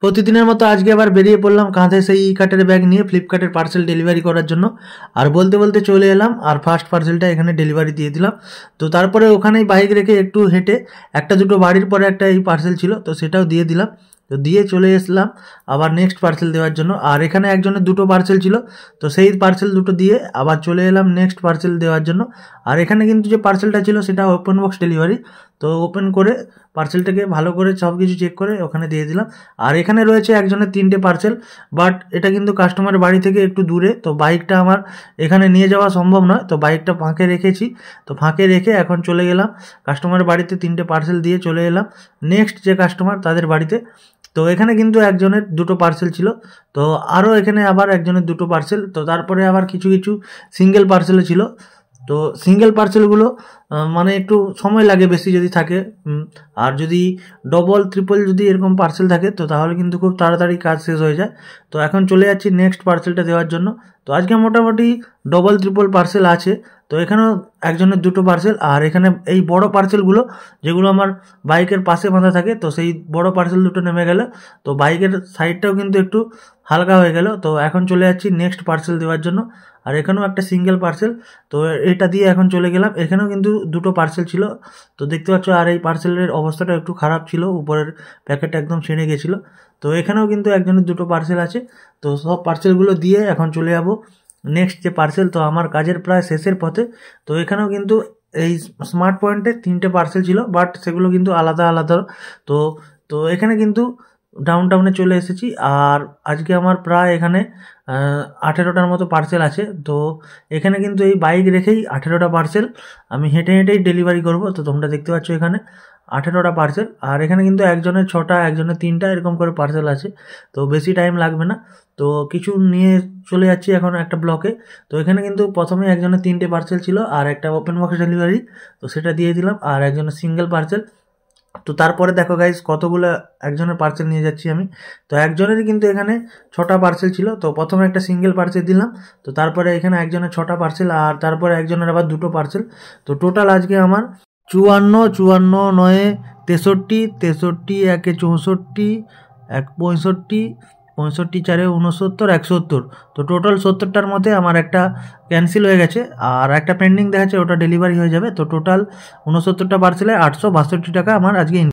প্রতিদিনের মতো আজকে আবার বেরিয়ে পড়লাম কাঁধে সেই ই কার্টের ব্যাগ নিয়ে ফ্লিপকার্টের পার্সেল ডেলিভারি করার জন্য। আর বলতে বলতে চলে এলাম আর ফার্স্ট পার্সেলটা এখানে ডেলিভারি দিয়ে দিলাম। তো তারপরে ওখানেই বাইক রেখে একটু হেঁটে একটা দুটো বাড়ির পরে একটা এই পার্সেল ছিল, তো সেটাও দিয়ে দিলাম। তো দিয়ে চলে এসলাম আবার নেক্সট পার্সেল দেওয়ার জন্য। আর এখানে একজনের দুটো পার্সেল ছিল, তো সেই পার্সেল দুটো দিয়ে আবার চলে এলাম নেক্সট পার্সেল দেওয়ার জন্য। আর এখানে কিন্তু যে পার্সেলটা ছিল সেটা ওপেন বক্স ডেলিভারি, তো ওপেন করে পার্সেলটাকে ভালো করে সব কিছু চেক করে ওখানে দিয়ে দিলাম। আর এখানে রয়েছে একজনের 3টে পার্সেল, বাট এটা কিন্তু কাস্টমারের বাড়ি থেকে একটু দূরে, তো বাইকটা আমার এখানে নিয়ে যাওয়া সম্ভব নয়, তো বাইকটা ফাঁকে রেখেছি। তো ফাঁকে রেখে এখন চলে গেলাম কাস্টমারের বাড়িতে, 3টে পার্সেল দিয়ে চলে এলাম নেক্সট যে কাস্টমার তাদের বাড়িতে। তো এখানে কিন্তু একজনের দুটো পার্সেল ছিল, তো আরও এখানে আবার একজনের দুটো পার্সেল, তো তারপরে আবার কিছু কিছু সিঙ্গেল পার্সেলও ছিল। তো সিঙ্গেল পার্সেলগুলো মানে একটু সময় লাগে বেশি যদি থাকে, আর যদি ডবল ট্রিপল যদি এরকম পার্সেল থাকে তো তাহলে কিন্তু খুব তাড়াতাড়ি কাজ শেষ হয়ে যায়। তো এখন চলে যাচ্ছি নেক্সট পার্সেলটা দেওয়ার জন্য। তো আজকে মোটামুটি ডবল ট্রিপল পার্সেল আছে, তো এখানেও একজনের দুটো পার্সেল। আর এখানে এই বড় পার্সেলগুলো যেগুলো আমার বাইকের পাশে বাঁধা থাকে, তো সেই বড় পার্সেল দুটো নেমে গেল, তো বাইকের সাইডটাও কিন্তু একটু হালকা হয়ে গেল। তো এখন চলে যাচ্ছি নেক্সট পার্সেল দেওয়ার জন্য। আর এখানেও একটা সিঙ্গেল পার্সেল, তো এটা দিয়ে এখন চলে গেলাম। এখানেও কিন্তু দুটো পার্সেল ছিল, তো দেখতে পাচ্ছ। আর এই পার্সেলের অবস্থাটা একটু খারাপ ছিল, উপরের প্যাকেটটা একদম ছিঁড়ে গেছিলো। তো এখানেও কিন্তু একজনের দুটো পার্সেল আছে, তো সব পার্সেলগুলো দিয়ে এখন চলে যাব নেক্সট যে পার্সেল। তো আমার কাজের প্রায় শেষের পথে। তো এখানেও কিন্তু এই স্মার্ট পয়েন্টে 3টে পার্সেল ছিল, বাট সেগুলো কিন্তু আলাদা আলাদা। তো তো এখানে কিন্তু ডাউন টাউনে চলে এসেছি। আর আজকে আমার প্রায় এখানে 18টার মতো পার্সেল আছে। তো এখানে কিন্তু এই বাইক রেখেই 18টা পার্সেল আমি হেঁটে হেঁটেই ডেলিভারি করব। তো তোমরা দেখতে পাচ্ছ এখানে 18টা পার্সেল। আর এখানে কিন্তু একজনের 6টা, একজনের 3টা এরকম করে পার্সেল আছে, তো বেশি টাইম লাগবে না। তো কিছু নিয়ে চলে যাচ্ছি এখন একটা ব্লকে। তো এখানে কিন্তু প্রথমে একজনের 3টে পার্সেল ছিল আর একটা ওপেন বক্স ডেলিভারি, তো সেটা দিয়ে দিলাম। আর একজনের সিঙ্গেল পার্সেল। তো তারপরে দেখো গাইজ কতগুলো একজনের পার্সেল নিয়ে যাচ্ছি আমি। তো একজনেরই কিন্তু এখানে 6টা পার্সেল ছিল, তো প্রথমে একটা সিঙ্গেল পার্সেল দিলাম, তো তারপরে এখানে একজনের 6টা পার্সেল, আর তারপরে একজনের আবার দুটো পার্সেল। তো টোটাল আজকে আমার 54, 54, 9, 63, 63, 1, 64, 1, 65, 65, 4, 69, 71। তো টোটাল 70টার মধ্যে আমার একটা ক্যান্সেল হয়ে গেছে আর একটা পেন্ডিং দেখাচ্ছে, ওটা ডেলিভারি হয়ে যাবে। তো টোটাল 69টা পার্সেলে 862 টাকা আমার আজকে